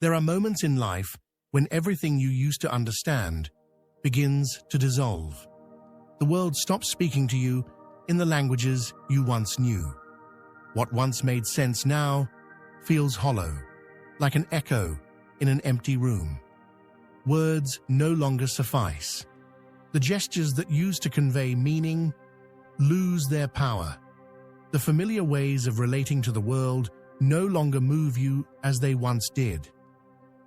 There are moments in life when everything you used to understand begins to dissolve. The world stops speaking to you in the languages you once knew. What once made sense now feels hollow, like an echo in an empty room. Words no longer suffice. The gestures that used to convey meaning lose their power. The familiar ways of relating to the world no longer move you as they once did.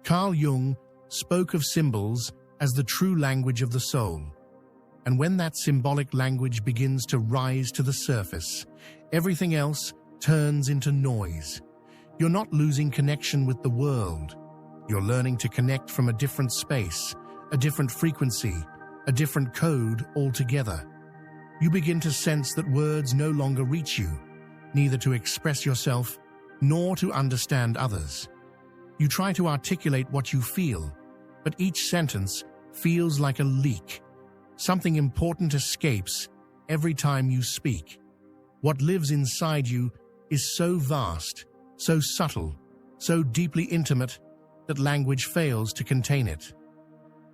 Carl Jung spoke of symbols as the true language of the soul. And when that symbolic language begins to rise to the surface, everything else turns into noise. You're not losing connection with the world. You're learning to connect from a different space, a different frequency, a different code altogether. You begin to sense that words no longer reach you, neither to express yourself nor to understand others. You try to articulate what you feel, but each sentence feels like a leak. Something important escapes every time you speak. What lives inside you is so vast, so subtle, so deeply intimate that language fails to contain it.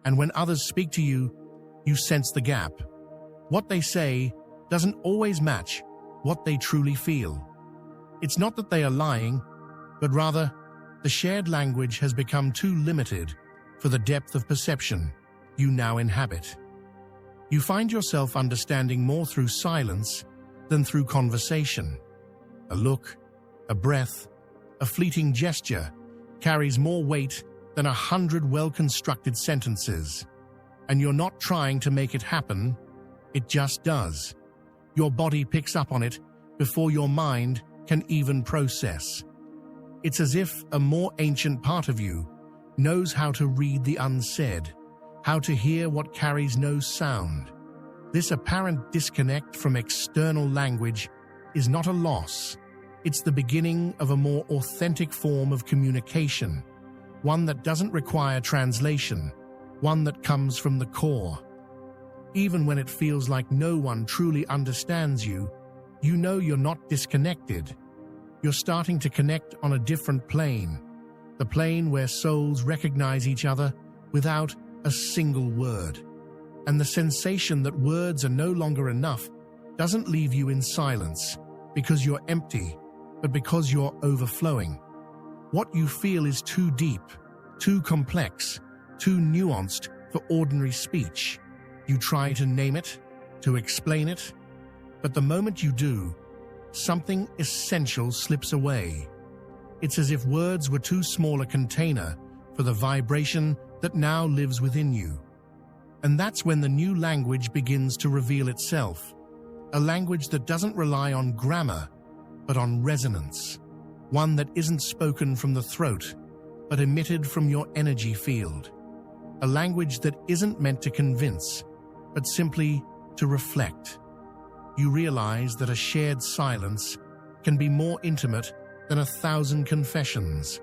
And when others speak to you, you sense the gap. What they say doesn't always match what they truly feel. It's not that they are lying, but rather the shared language has become too limited for the depth of perception you now inhabit. You find yourself understanding more through silence than through conversation. A look, a breath, a fleeting gesture carries more weight than 100 well-constructed sentences. And you're not trying to make it happen, it just does. Your body picks up on it before your mind can even process. It's as if a more ancient part of you knows how to read the unsaid, how to hear what carries no sound. This apparent disconnect from external language is not a loss. It's the beginning of a more authentic form of communication, one that doesn't require translation, one that comes from the core. Even when it feels like no one truly understands you, you know you're not disconnected. You're starting to connect on a different plane, the plane where souls recognize each other without a single word. And the sensation that words are no longer enough doesn't leave you in silence because you're empty, but because you're overflowing. What you feel is too deep, too complex, too nuanced for ordinary speech. You try to name it, to explain it, but the moment you do, something essential slips away. It's as if words were too small a container for the vibration that now lives within you. And that's when the new language begins to reveal itself, a language that doesn't rely on grammar, but on resonance, one that isn't spoken from the throat, but emitted from your energy field, a language that isn't meant to convince, but simply to reflect. You realize that a shared silence can be more intimate than 1,000 confessions,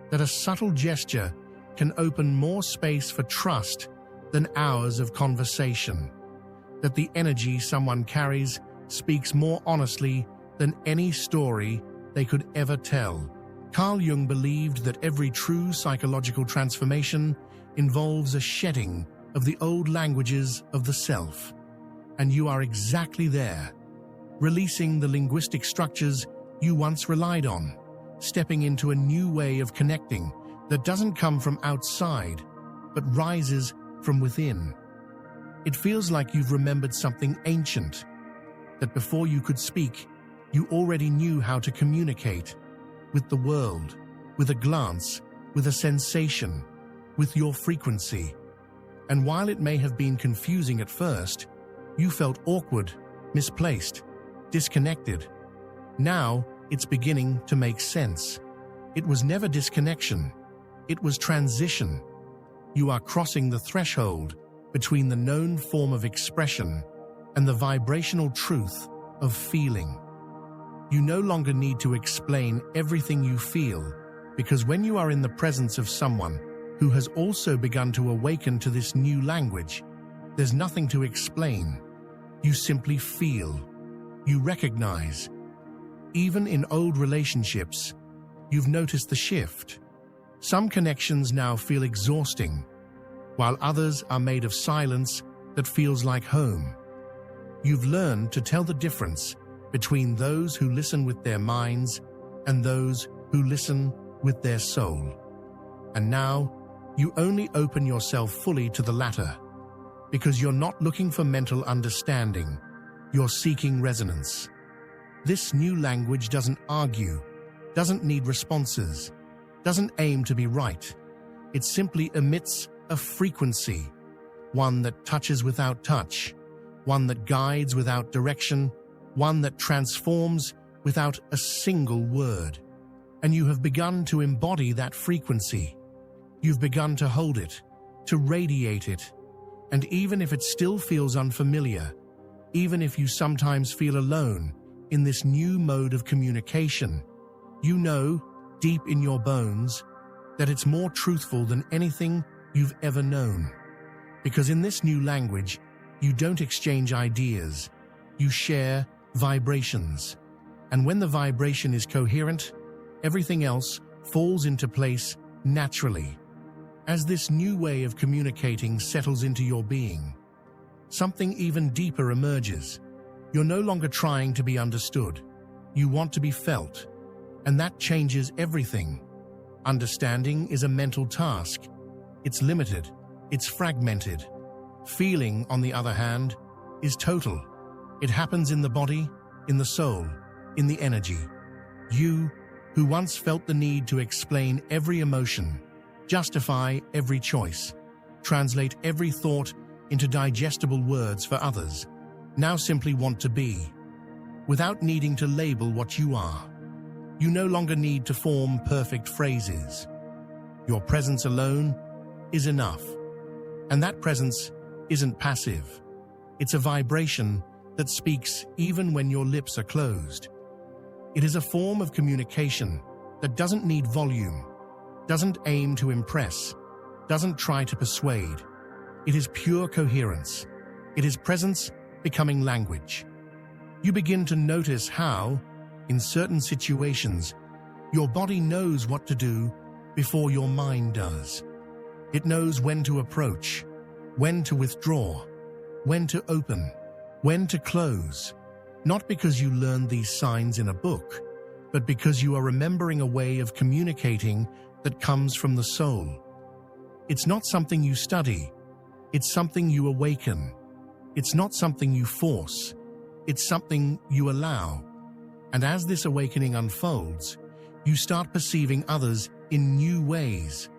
that a subtle gesture can open more space for trust than hours of conversation, that the energy someone carries speaks more honestly than any story they could ever tell. Carl Jung believed that every true psychological transformation involves a shedding of the old languages of the self. And you are exactly there, releasing the linguistic structures you once relied on, stepping into a new way of connecting that doesn't come from outside, but rises from within. It feels like you've remembered something ancient, that before you could speak, you already knew how to communicate with the world, with a glance, with a sensation, with your frequency. And while it may have been confusing at first, you felt awkward, misplaced, disconnected. Now it's beginning to make sense. It was never disconnection. It was transition. You are crossing the threshold between the known form of expression and the vibrational truth of feeling. You no longer need to explain everything you feel, because when you are in the presence of someone who has also begun to awaken to this new language, there's nothing to explain. You simply feel. You recognize. Even in old relationships, you've noticed the shift. Some connections now feel exhausting, while others are made of silence that feels like home. You've learned to tell the difference between those who listen with their minds and those who listen with their soul. And now, you only open yourself fully to the latter, because you're not looking for mental understanding, you're seeking resonance. This new language doesn't argue, doesn't need responses, doesn't aim to be right. It simply emits a frequency, one that touches without touch, one that guides without direction, one that transforms without a single word. And you have begun to embody that frequency. You've begun to hold it, to radiate it. And even if it still feels unfamiliar, even if you sometimes feel alone in this new mode of communication, you know, deep in your bones, that it's more truthful than anything you've ever known. Because in this new language, you don't exchange ideas, you share vibrations. And when the vibration is coherent, everything else falls into place naturally. As this new way of communicating settles into your being, something even deeper emerges. You're no longer trying to be understood. You want to be felt. And that changes everything. Understanding is a mental task. It's limited. It's fragmented. Feeling, on the other hand, is total. It happens in the body, in the soul, in the energy. You, who once felt the need to explain every emotion, justify every choice, translate every thought into digestible words for others, now simply want to be, without needing to label what you are. You no longer need to form perfect phrases. Your presence alone is enough. And that presence isn't passive. It's a vibration that speaks even when your lips are closed. It is a form of communication that doesn't need volume, doesn't aim to impress, doesn't try to persuade. It is pure coherence. It is presence becoming language. You begin to notice how, in certain situations, your body knows what to do before your mind does. It knows when to approach, when to withdraw, when to open, when to close. Not because you learned these signs in a book, but because you are remembering a way of communicating that comes from the soul. It's not something you study. It's something you awaken. It's not something you force. It's something you allow. And as this awakening unfolds, you start perceiving others in new ways.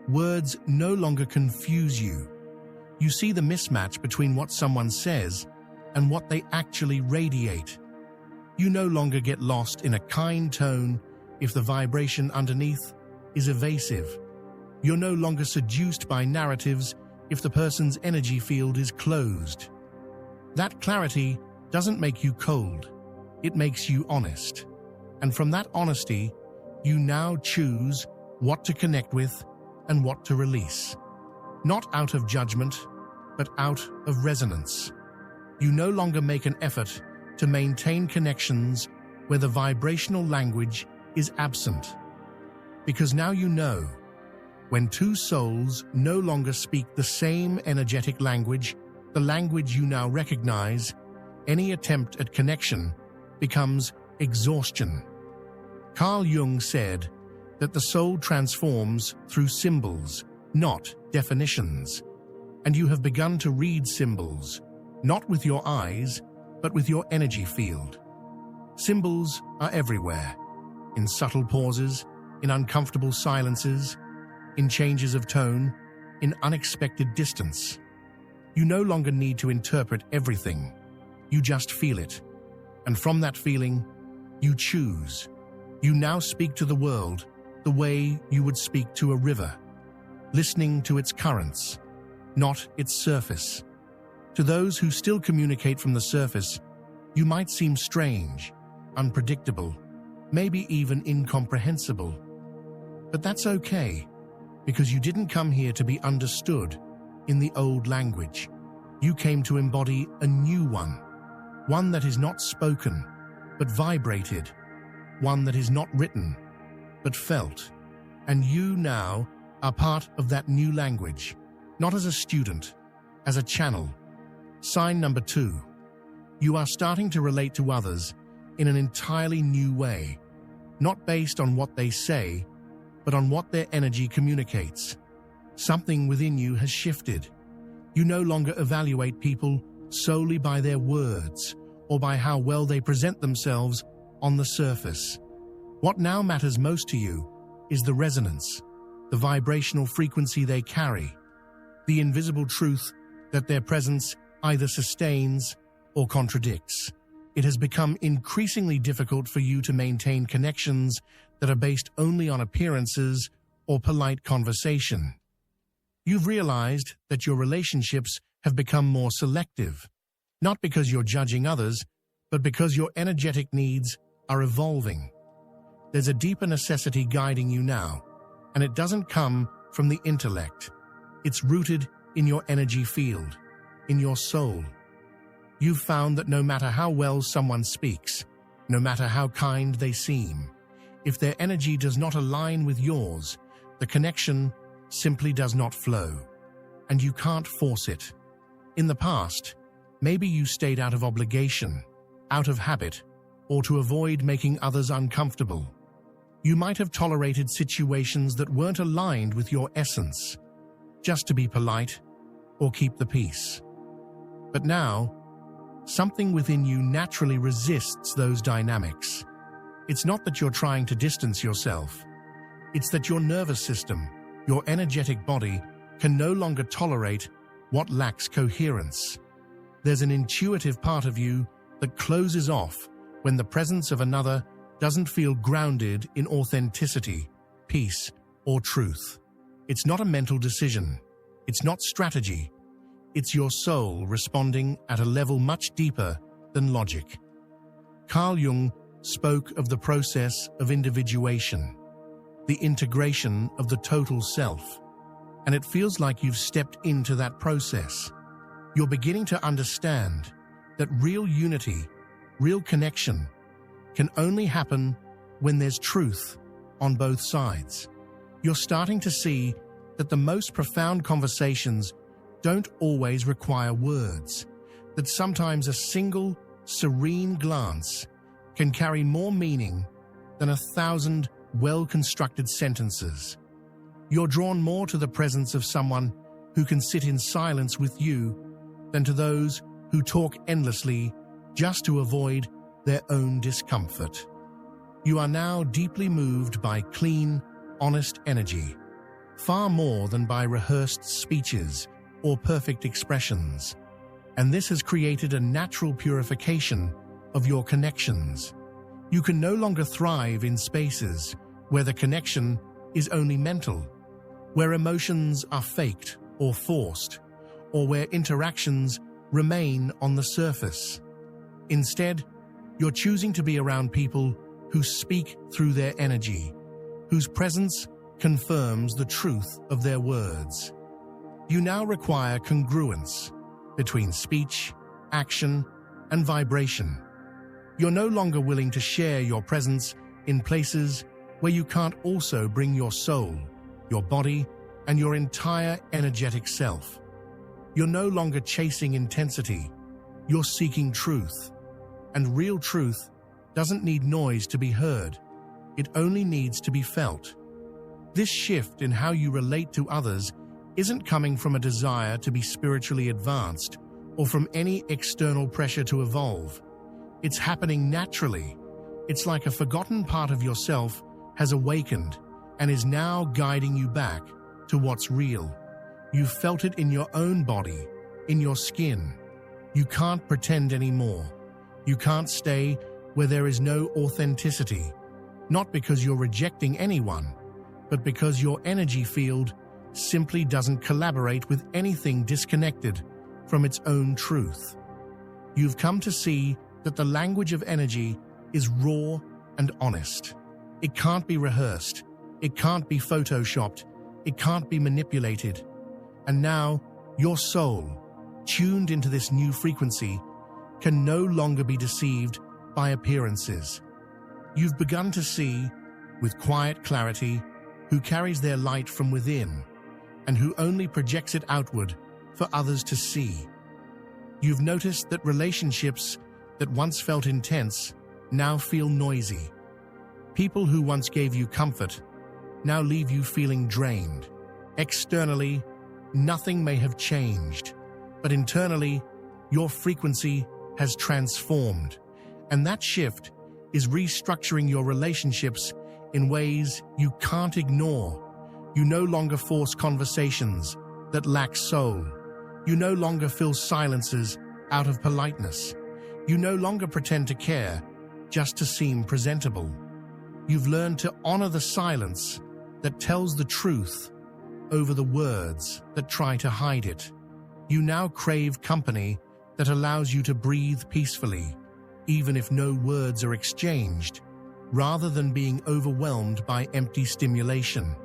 Words no longer confuse you. You see the mismatch between what someone says and what they actually radiate. You no longer get lost in a kind tone if the vibration underneath is evasive. You're no longer seduced by narratives if the person's energy field is closed. That clarity doesn't make you cold. It makes you honest. And from that honesty, you now choose what to connect with and what to release. Not out of judgment, but out of resonance. You no longer make an effort to maintain connections where the vibrational language is absent. Because now you know, when two souls no longer speak the same energetic language, the language you now recognize, any attempt at connection becomes exhaustion. Carl Jung said that the soul transforms through symbols, not definitions. And you have begun to read symbols, not with your eyes, but with your energy field. Symbols are everywhere, in subtle pauses, in uncomfortable silences, in changes of tone, in unexpected distance. You no longer need to interpret everything. You just feel it. And from that feeling, you choose. You now speak to the world the way you would speak to a river, listening to its currents, not its surface. To those who still communicate from the surface, you might seem strange, unpredictable, maybe even incomprehensible. But that's okay, because you didn't come here to be understood in the old language. You came to embody a new one that is not spoken, but vibrated, one that is not written, but felt. And you now are part of that new language, not as a student, as a channel. Sign number 2. You are starting to relate to others in an entirely new way, not based on what they say, but on what their energy communicates. Something within you has shifted. You no longer evaluate people solely by their words or by how well they present themselves on the surface. What now matters most to you is the resonance, the vibrational frequency they carry, the invisible truth that their presence either sustains or contradicts. It has become increasingly difficult for you to maintain connections that are based only on appearances or polite conversation. You've realized that your relationships have become more selective, not because you're judging others, but because your energetic needs are evolving. There's a deeper necessity guiding you now, and it doesn't come from the intellect. It's rooted in your energy field, in your soul. You've found that no matter how well someone speaks, no matter how kind they seem, if their energy does not align with yours, the connection simply does not flow, and you can't force it. In the past, maybe you stayed out of obligation, out of habit, or to avoid making others uncomfortable. You might have tolerated situations that weren't aligned with your essence, just to be polite or keep the peace. But now, something within you naturally resists those dynamics. It's not that you're trying to distance yourself. It's that your nervous system, your energetic body, can no longer tolerate what lacks coherence. There's an intuitive part of you that closes off when the presence of another doesn't feel grounded in authenticity, peace, or truth. It's not a mental decision. It's not strategy. It's your soul responding at a level much deeper than logic. Carl Jung spoke of the process of individuation, the integration of the total self, and it feels like you've stepped into that process. You're beginning to understand that real unity, real connection, can only happen when there's truth on both sides. You're starting to see that the most profound conversations don't always require words, that sometimes a single, serene glance can carry more meaning than 1,000 well-constructed sentences. You're drawn more to the presence of someone who can sit in silence with you than to those who talk endlessly just to avoid their own discomfort. You are now deeply moved by clean, honest energy, far more than by rehearsed speeches or perfect expressions. And this has created a natural purification of your connections. You can no longer thrive in spaces where the connection is only mental, where emotions are faked or forced, or where interactions remain on the surface. Instead, you're choosing to be around people who speak through their energy, whose presence confirms the truth of their words. You now require congruence between speech, action, and vibration. You're no longer willing to share your presence in places where you can't also bring your soul, your body, and your entire energetic self. You're no longer chasing intensity, you're seeking truth. And real truth doesn't need noise to be heard, it only needs to be felt. This shift in how you relate to others isn't coming from a desire to be spiritually advanced or from any external pressure to evolve. It's happening naturally. It's like a forgotten part of yourself has awakened and is now guiding you back to what's real. You've felt it in your own body, in your skin. You can't pretend anymore. You can't stay where there is no authenticity, not because you're rejecting anyone, but because your energy field simply doesn't collaborate with anything disconnected from its own truth. You've come to see that the language of energy is raw and honest. It can't be rehearsed. It can't be photoshopped. It can't be manipulated. And now, your soul, tuned into this new frequency, can no longer be deceived by appearances. You've begun to see, with quiet clarity, who carries their light from within, and who only projects it outward for others to see. You've noticed that relationships that once felt intense now feel noisy. People who once gave you comfort now leave you feeling drained. Externally, nothing may have changed, but internally, your frequency has transformed, and that shift is restructuring your relationships in ways you can't ignore. You no longer force conversations that lack soul. You no longer fill silences out of politeness. You no longer pretend to care just to seem presentable. You've learned to honor the silence that tells the truth over the words that try to hide it. You now crave company that allows you to breathe peacefully, even if no words are exchanged, rather than being overwhelmed by empty stimulation.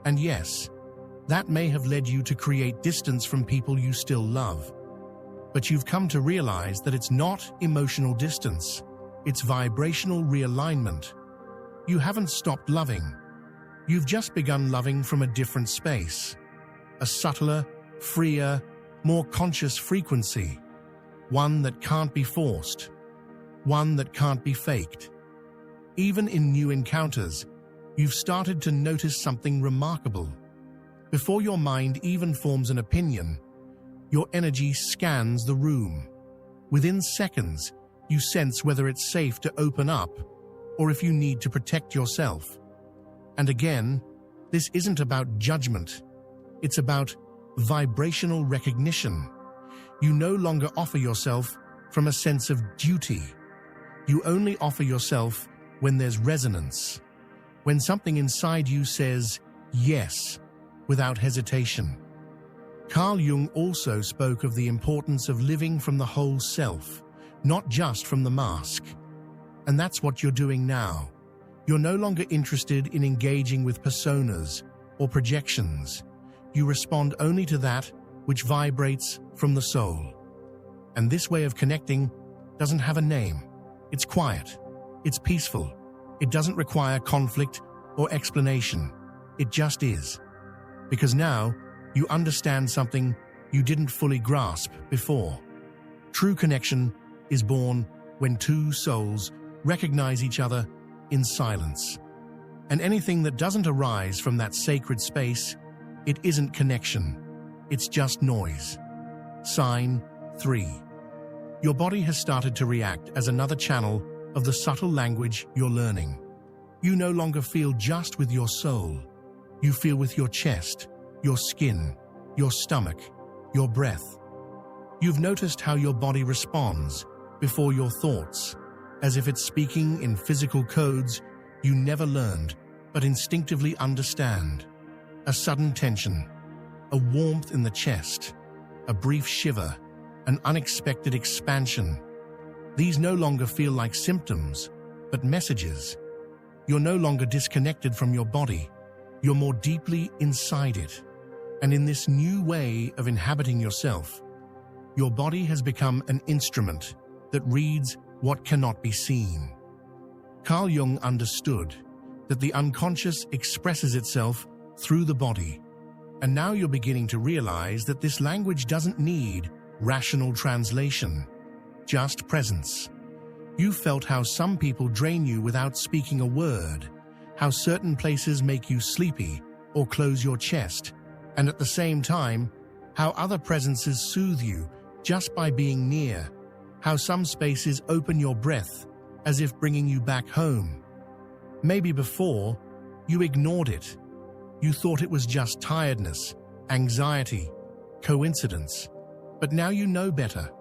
And yes, that may have led you to create distance from people you still love. But you've come to realize that it's not emotional distance, it's vibrational realignment. You haven't stopped loving. You've just begun loving from a different space, a subtler, freer, more conscious frequency, one that can't be forced, one that can't be faked. Even in new encounters, you've started to notice something remarkable. Before your mind even forms an opinion, your energy scans the room. Within seconds, you sense whether it's safe to open up or if you need to protect yourself. And again, this isn't about judgment. It's about vibrational recognition. You no longer offer yourself from a sense of duty. You only offer yourself when there's resonance, when something inside you says yes without hesitation. Carl Jung also spoke of the importance of living from the whole self, not just from the mask. And that's what you're doing now. You're no longer interested in engaging with personas or projections. You respond only to that which vibrates from the soul. And this way of connecting doesn't have a name. It's quiet. It's peaceful. It doesn't require conflict or explanation. It just is. Because now you understand something you didn't fully grasp before. True connection is born when two souls recognize each other in silence. And anything that doesn't arise from that sacred space, it isn't connection. It's just noise. Sign 3. Your body has started to react as another channel of the subtle language you're learning. You no longer feel just with your soul. You feel with your chest, your skin, your stomach, your breath. You've noticed how your body responds before your thoughts, as if it's speaking in physical codes you never learned but instinctively understand. A sudden tension, a warmth in the chest, a brief shiver, an unexpected expansion. These no longer feel like symptoms, but messages. You're no longer disconnected from your body. You're more deeply inside it. And in this new way of inhabiting yourself, your body has become an instrument that reads what cannot be seen. Carl Jung understood that the unconscious expresses itself through the body. And now you're beginning to realize that this language doesn't need rational translation, just presence. You felt how some people drain you without speaking a word, how certain places make you sleepy or close your chest, and at the same time, how other presences soothe you just by being near, how some spaces open your breath as if bringing you back home. Maybe before, you ignored it. You thought it was just tiredness, anxiety, coincidence. But now you know better.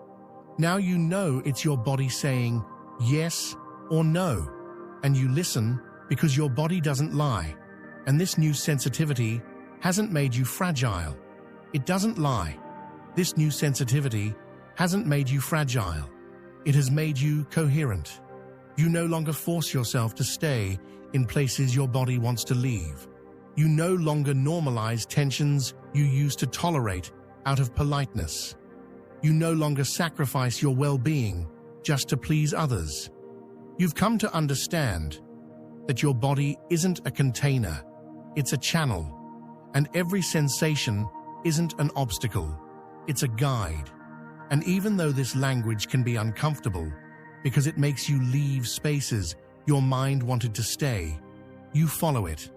Now you know it's your body saying yes or no, and you listen because your body doesn't lie. And this new sensitivity hasn't made you fragile. It doesn't lie. This new sensitivity hasn't made you fragile. It has made you coherent. You no longer force yourself to stay in places your body wants to leave. You no longer normalize tensions you used to tolerate out of politeness. You no longer sacrifice your well-being just to please others. You've come to understand that your body isn't a container. it's a channel. And every sensation isn't an obstacle, it's a guide. And even though this language can be uncomfortable, because it makes you leave spaces your mind wanted to stay, you follow it.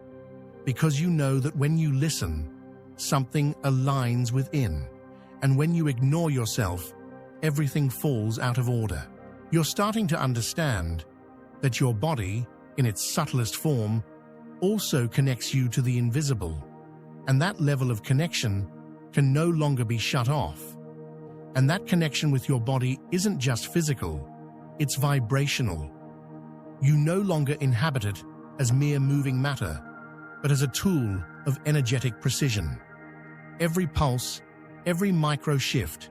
Because you know that when you listen, something aligns within. And when you ignore yourself, everything falls out of order. You're starting to understand that your body, in its subtlest form, also connects you to the invisible. And that level of connection can no longer be shut off. And that connection with your body isn't just physical, it's vibrational. You no longer inhabit it as mere moving matter, but as a tool of energetic precision. Every pulse, every micro shift,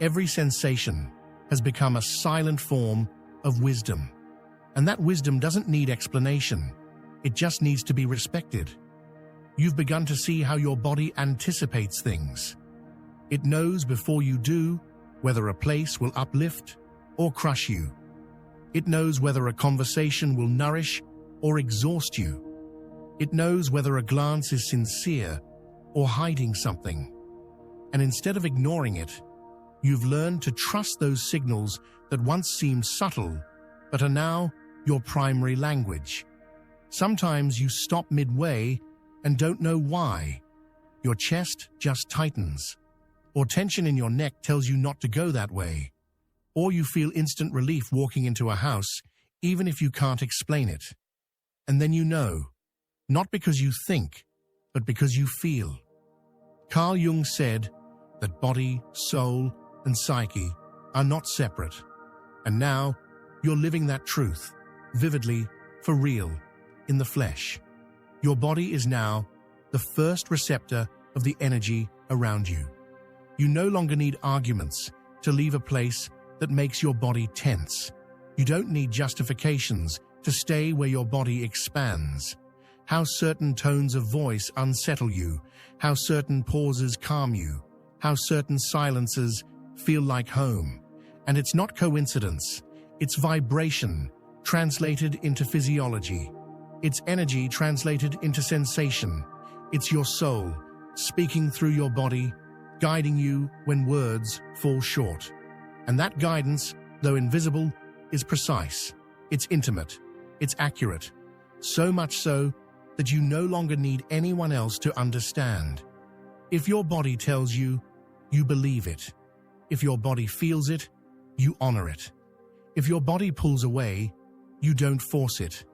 every sensation has become a silent form of wisdom. And that wisdom doesn't need explanation, it just needs to be respected. You've begun to see how your body anticipates things. It knows before you do whether a place will uplift or crush you. It knows whether a conversation will nourish or exhaust you. It knows whether a glance is sincere or hiding something. And instead of ignoring it, you've learned to trust those signals that once seemed subtle, but are now your primary language. Sometimes you stop midway and don't know why. Your chest just tightens, or tension in your neck tells you not to go that way, or you feel instant relief walking into a house, even if you can't explain it. And then you know, not because you think, but because you feel. Carl Jung said that body, soul, and psyche are not separate. And now, you're living that truth, vividly, for real, in the flesh. Your body is now the first receptor of the energy around you. You no longer need arguments to leave a place that makes your body tense. You don't need justifications to stay where your body expands. How certain tones of voice unsettle you, how certain pauses calm you, how certain silences feel like home. And it's not coincidence, it's vibration translated into physiology. It's energy translated into sensation. It's your soul speaking through your body, guiding you when words fall short. And that guidance, though invisible, is precise. It's intimate. It's accurate. So much so that you no longer need anyone else to understand. If your body tells you, you believe it. If your body feels it, you honor it. If your body pulls away, you don't force it.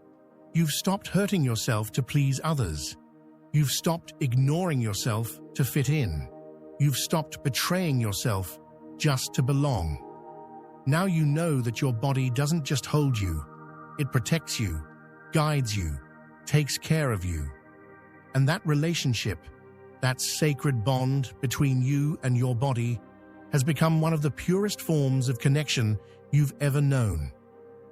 You've stopped hurting yourself to please others. You've stopped ignoring yourself to fit in. You've stopped betraying yourself just to belong. Now you know that your body doesn't just hold you. It protects you, guides you, takes care of you. And that relationship, that sacred bond between you and your body, has become one of the purest forms of connection you've ever known.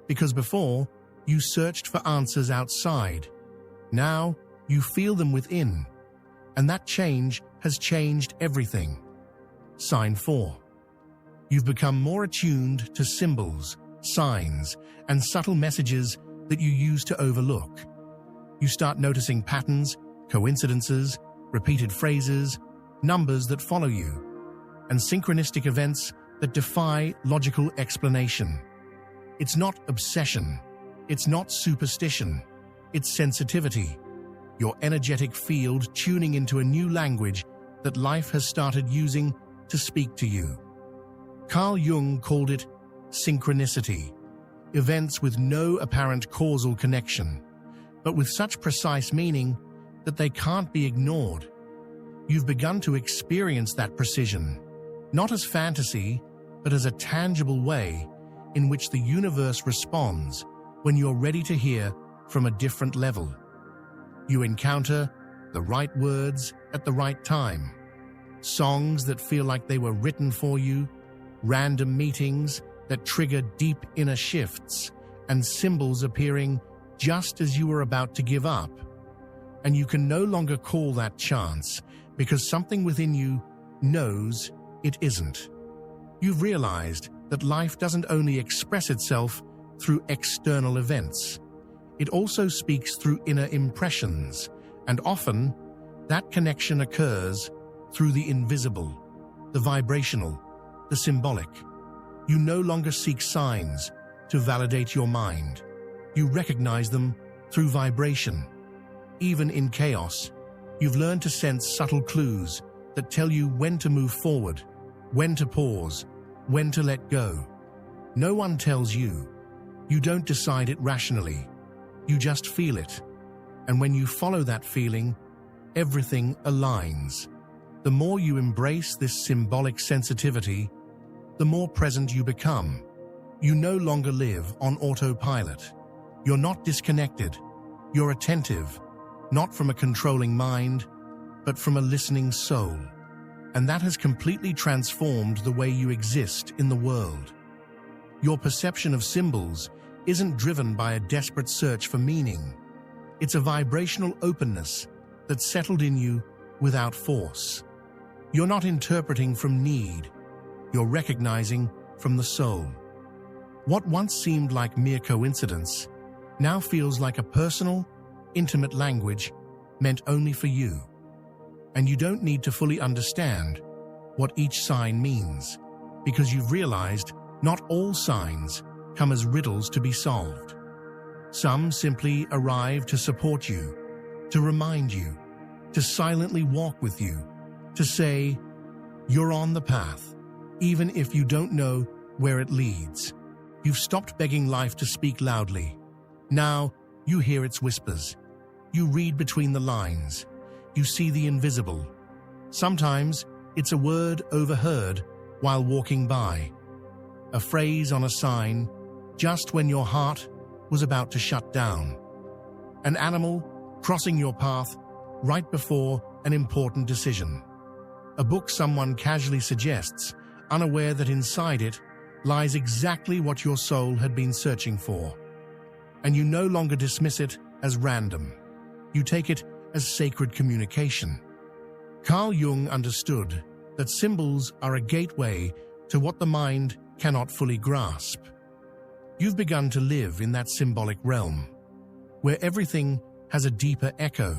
Because before, you searched for answers outside. Now, you feel them within. And that change has changed everything. Sign 4. You've become more attuned to symbols, signs, and subtle messages that you used to overlook. You start noticing patterns, coincidences, repeated phrases, numbers that follow you, and synchronistic events that defy logical explanation. It's not obsession. It's not superstition. It's sensitivity. Your energetic field tuning into a new language that life has started using to speak to you. Carl Jung called it synchronicity, events with no apparent causal connection, but with such precise meaning that they can't be ignored. You've begun to experience that precision, not as fantasy, but as a tangible way in which the universe responds when you're ready to hear from a different level. You encounter the right words at the right time, songs that feel like they were written for you, random meetings that trigger deep inner shifts, and symbols appearing just as you were about to give up. And you can no longer call that chance because something within you knows it isn't. You've realized that life doesn't only express itself through external events. It also speaks through inner impressions, And often, that connection occurs through the invisible, the vibrational, the symbolic. You no longer seek signs to validate your mind. You recognize them through vibration. Even in chaos, you've learned to sense subtle clues that tell you when to move forward, when to pause, when to let go. No one tells you. You don't decide it rationally. You just feel it. And when you follow that feeling, everything aligns. The more you embrace this symbolic sensitivity, the more present you become. You no longer live on autopilot. You're not disconnected. You're attentive, not from a controlling mind, but from a listening soul. And that has completely transformed the way you exist in the world. Your perception of symbols isn't driven by a desperate search for meaning. It's a vibrational openness that's settled in you without force. You're not interpreting from need. You're recognizing from the soul. What once seemed like mere coincidence now feels like a personal, intimate language meant only for you. And you don't need to fully understand what each sign means, because you've realized not all signs come as riddles to be solved. Some simply arrive to support you, to remind you, to silently walk with you, to say, you're on the path, even if you don't know where it leads. You've stopped begging life to speak loudly. Now you hear its whispers. You read between the lines. You see the invisible. Sometimes it's a word overheard while walking by, a phrase on a sign just when your heart was about to shut down, an animal crossing your path right before an important decision, a book someone casually suggests, unaware that inside it lies exactly what your soul had been searching for. And you no longer dismiss it as random. You take it as sacred communication. Carl Jung understood that symbols are a gateway to what the mind cannot fully grasp. You've begun to live in that symbolic realm, where everything has a deeper echo,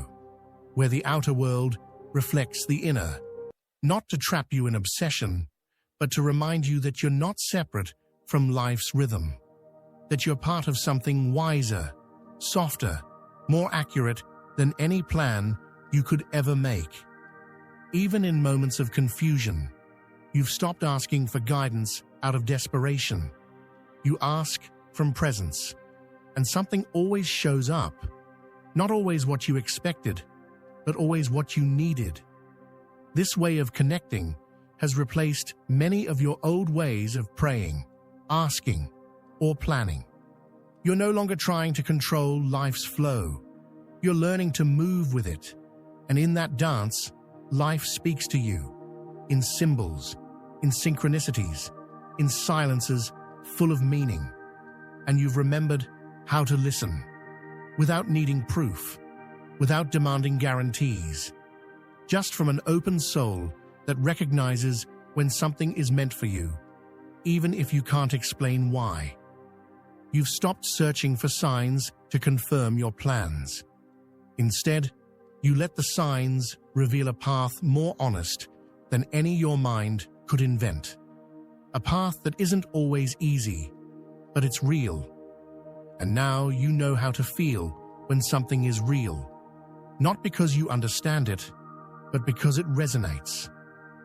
where the outer world reflects the inner, not to trap you in obsession, but to remind you that you're not separate from life's rhythm, that you're part of something wiser, softer, more accurate than any plan you could ever make. Even in moments of confusion, you've stopped asking for guidance out of desperation. You ask from presence, and something always shows up. Not always what you expected, but always what you needed. This way of connecting has replaced many of your old ways of praying, asking, or planning. You're no longer trying to control life's flow. You're learning to move with it. And in that dance, life speaks to you, in symbols, in synchronicities, in silences full of meaning. And you've remembered how to listen, without needing proof, without demanding guarantees, just from an open soul that recognizes when something is meant for you, even if you can't explain why. You've stopped searching for signs to confirm your plans. Instead, you let the signs reveal a path more honest than any your mind could invent. A path that isn't always easy, but it's real. And now you know how to feel when something is real. Not because you understand it, but because it resonates.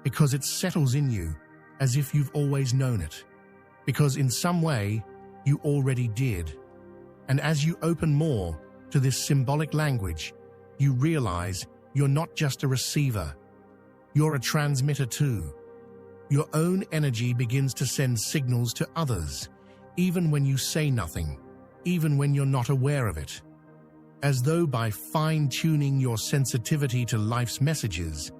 Because it settles in you as if you've always known it. Because in some way, you already did. And as you open more to this symbolic language, you realize you're not just a receiver. You're a transmitter too. Your own energy begins to send signals to others, even when you say nothing, even when you're not aware of it. As though by fine-tuning your sensitivity to life's messages,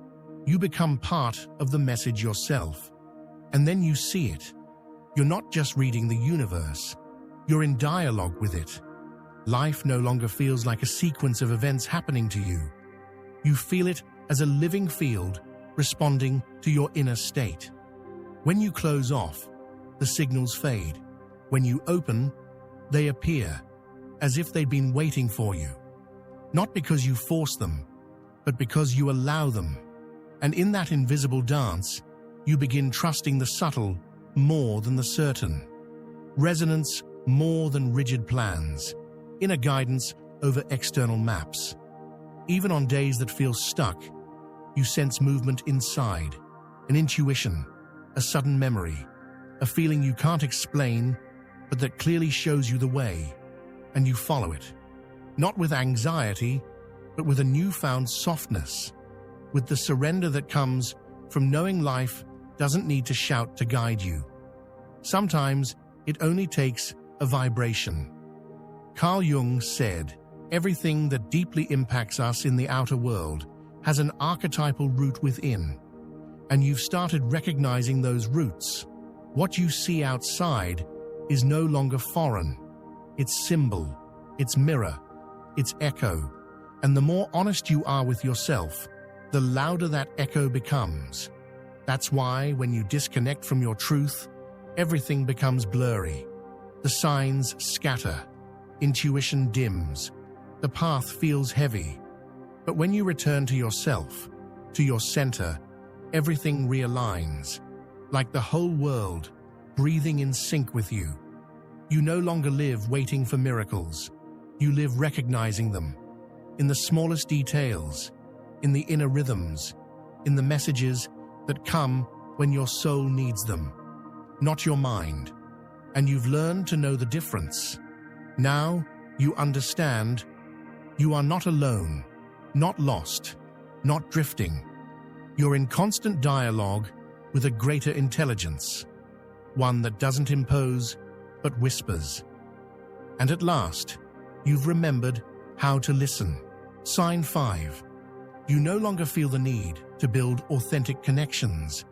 you become part of the message yourself. And then you see it. You're not just reading the universe. You're in dialogue with it. Life no longer feels like a sequence of events happening to you. You feel it as a living field responding to your inner state. When you close off, the signals fade. When you open, they appear, as if they'd been waiting for you. not because you force them, but because you allow them. And in that invisible dance, you begin trusting the subtle more than the certain, resonance more than rigid plans, inner guidance over external maps. Even on days that feel stuck, you sense movement inside, an intuition, a sudden memory, a feeling you can't explain, but that clearly shows you the way, and you follow it. Not with anxiety, but with a newfound softness, with the surrender that comes from knowing life doesn't need to shout to guide you. Sometimes it only takes a vibration. Carl Jung said, "Everything that deeply impacts us in the outer world has an archetypal root within." And you've started recognizing those roots. What you see outside is no longer foreign. It's symbol, it's mirror, it's echo. And the more honest you are with yourself, the louder that echo becomes. That's why when you disconnect from your truth, everything becomes blurry. The signs scatter, intuition dims, the path feels heavy. But when you return to yourself, to your center, everything realigns, like the whole world breathing in sync with you. You no longer live waiting for miracles. You live recognizing them, in the smallest details, in the inner rhythms, in the messages that come when your soul needs them, not your mind. And you've learned to know the difference. Now you understand you are not alone, not lost, not drifting. You're in constant dialogue with a greater intelligence, one that doesn't impose but whispers. And at last, you've remembered how to listen. Sign 5. You no longer feel the need to build authentic connections.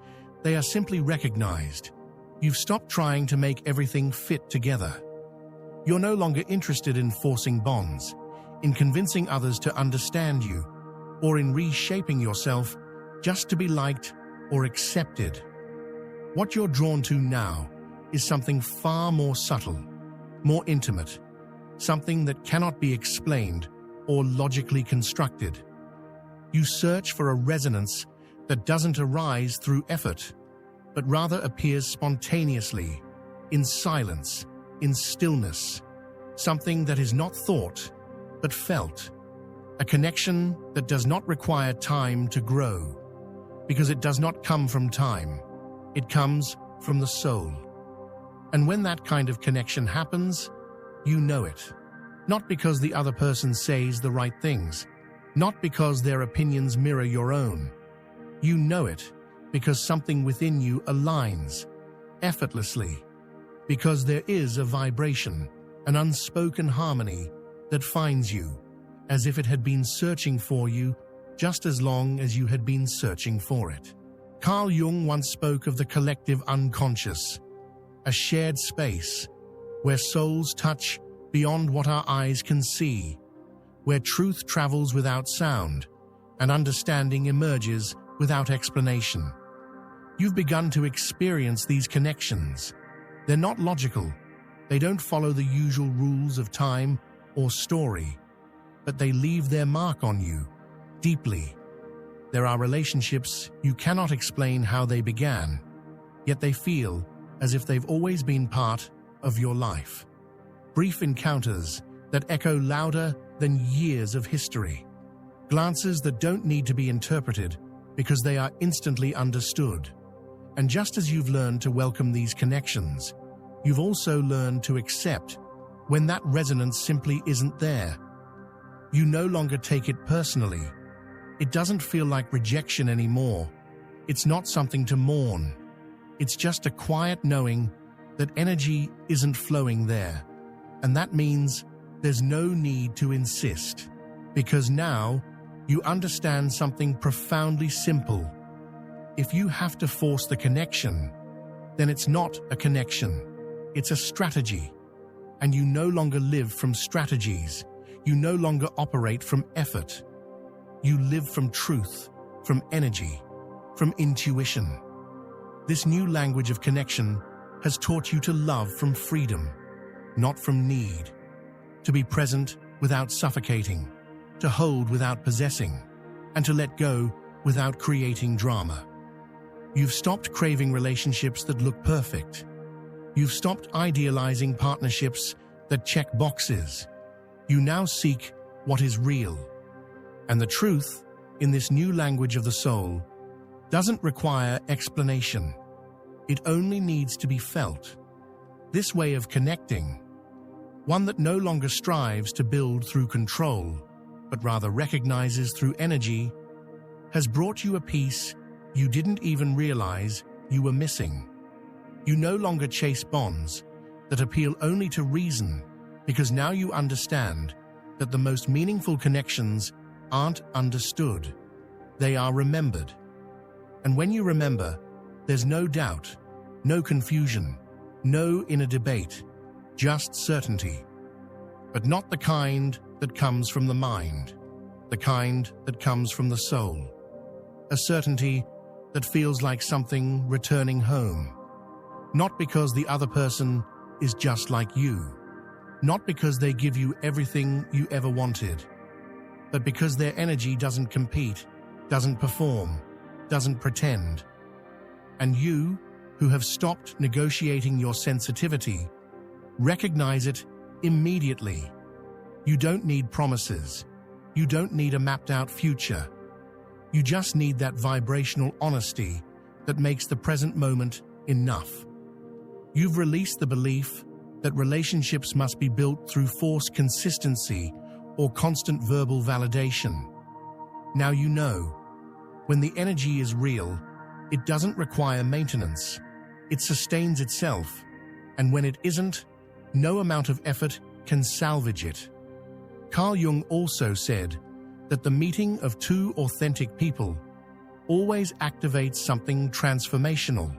They are simply recognized. You've stopped trying to make everything fit together. You're no longer interested in forcing bonds, in convincing others to understand you, or in reshaping yourself just to be liked or accepted. What you're drawn to now is something far more subtle, more intimate, something that cannot be explained or logically constructed. You search for a resonance that doesn't arise through effort, but rather appears spontaneously, in silence, in stillness, something that is not thought, but felt, a connection that does not require time to grow, because it does not come from time, it comes from the soul. And when that kind of connection happens, you know it. Not because the other person says the right things, not because their opinions mirror your own. You know it because something within you aligns, effortlessly, because there is a vibration, an unspoken harmony that finds you, as if it had been searching for you just as long as you had been searching for it. Carl Jung once spoke of the collective unconscious, a shared space where souls touch beyond what our eyes can see, where truth travels without sound and understanding emerges without explanation. You've begun to experience these connections. They're not logical. They don't follow the usual rules of time or story, but they leave their mark on you, deeply. There are relationships you cannot explain how they began, yet they feel as if they've always been part of your life. Brief encounters that echo louder than years of history. Glances that don't need to be interpreted because they are instantly understood. And just as you've learned to welcome these connections, you've also learned to accept when that resonance simply isn't there. You no longer take it personally. It doesn't feel like rejection anymore. It's not something to mourn. It's just a quiet knowing that energy isn't flowing there. And that means there's no need to insist, because now you understand something profoundly simple. If you have to force the connection, then it's not a connection. It's a strategy. And you no longer live from strategies. You no longer operate from effort. You live from truth, from energy, from intuition. This new language of connection has taught you to love from freedom, not from need, to be present without suffocating, to hold without possessing, and to let go without creating drama. You've stopped craving relationships that look perfect. You've stopped idealizing partnerships that check boxes. You now seek what is real. And the truth, in this new language of the soul, doesn't require explanation. It only needs to be felt. This way of connecting, one that no longer strives to build through control, but rather recognizes through energy, has brought you a peace you didn't even realize you were missing. You no longer chase bonds that appeal only to reason, because now you understand that the most meaningful connections aren't understood. They are remembered. And when you remember, there's no doubt, no confusion, no inner debate, just certainty. But not the kind that comes from the mind, the kind that comes from the soul. A certainty that feels like something returning home. Not because the other person is just like you, not because they give you everything you ever wanted, but because their energy doesn't compete, doesn't perform, doesn't pretend. And you, who have stopped negotiating your sensitivity, recognize it immediately. You don't need promises. You don't need a mapped-out future. You just need that vibrational honesty that makes the present moment enough. You've released the belief that relationships must be built through forced consistency or constant verbal validation. Now you know, when the energy is real, it doesn't require maintenance. It sustains itself, and when it isn't, no amount of effort can salvage it. Carl Jung also said that the meeting of two authentic people always activates something transformational.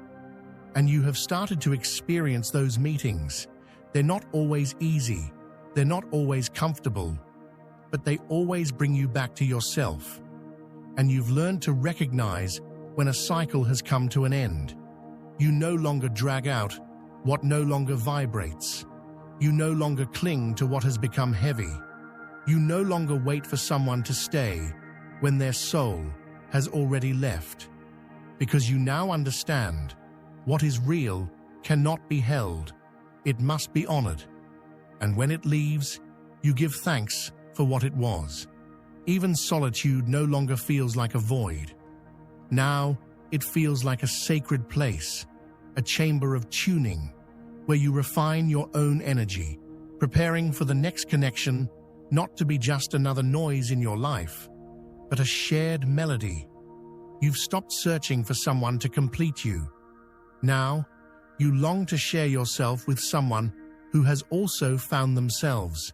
And you have started to experience those meetings. They're not always easy, they're not always comfortable, but they always bring you back to yourself. And you've learned to recognize when a cycle has come to an end. You no longer drag out what no longer vibrates. You no longer cling to what has become heavy. You no longer wait for someone to stay when their soul has already left. Because you now understand what is real cannot be held. It must be honored. And when it leaves, you give thanks for what it was. Even solitude no longer feels like a void. Now, it feels like a sacred place, a chamber of tuning, where you refine your own energy, preparing for the next connection, not to be just another noise in your life, but a shared melody. You've stopped searching for someone to complete you. Now, you long to share yourself with someone who has also found themselves.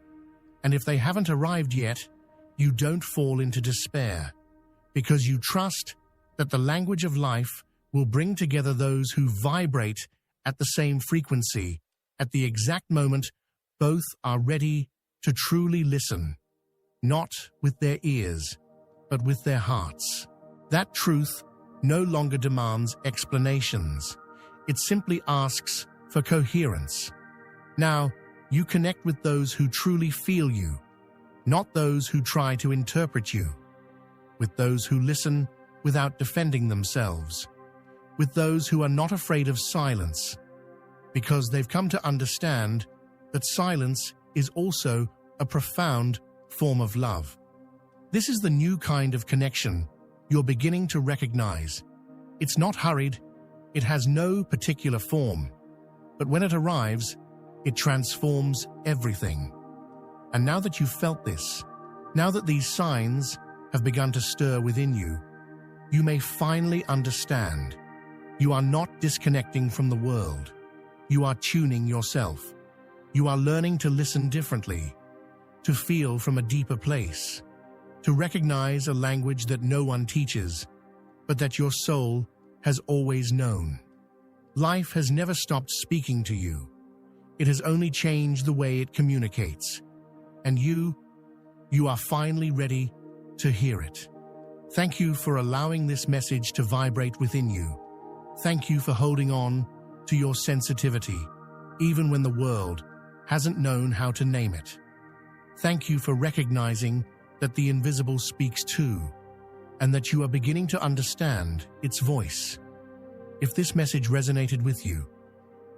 And if they haven't arrived yet, you don't fall into despair, because you trust that the language of life will bring together those who vibrate at the same frequency at the exact moment both are ready to truly listen, not with their ears, but with their hearts. That truth no longer demands explanations. It simply asks for coherence. Now, you connect with those who truly feel you, not those who try to interpret you, with those who listen without defending themselves, with those who are not afraid of silence, because they've come to understand that silence is also a profound form of love. This is the new kind of connection you're beginning to recognize. It's not hurried, it has no particular form, but when it arrives, it transforms everything. And now that you've felt this, now that these signs have begun to stir within you, you may finally understand. You are not disconnecting from the world. You are tuning yourself. You are learning to listen differently, to feel from a deeper place, to recognize a language that no one teaches, but that your soul has always known. Life has never stopped speaking to you. It has only changed the way it communicates. And you are finally ready to hear it. Thank you for allowing this message to vibrate within you. Thank you for holding on to your sensitivity, even when the world hasn't known how to name it. Thank you for recognizing that the invisible speaks too, and that you are beginning to understand its voice. If this message resonated with you,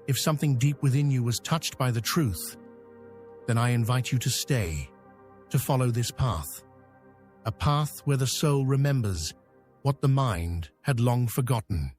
if something deep within you was touched by the truth, then I invite you to stay, to follow this path. A path where the soul remembers what the mind had long forgotten.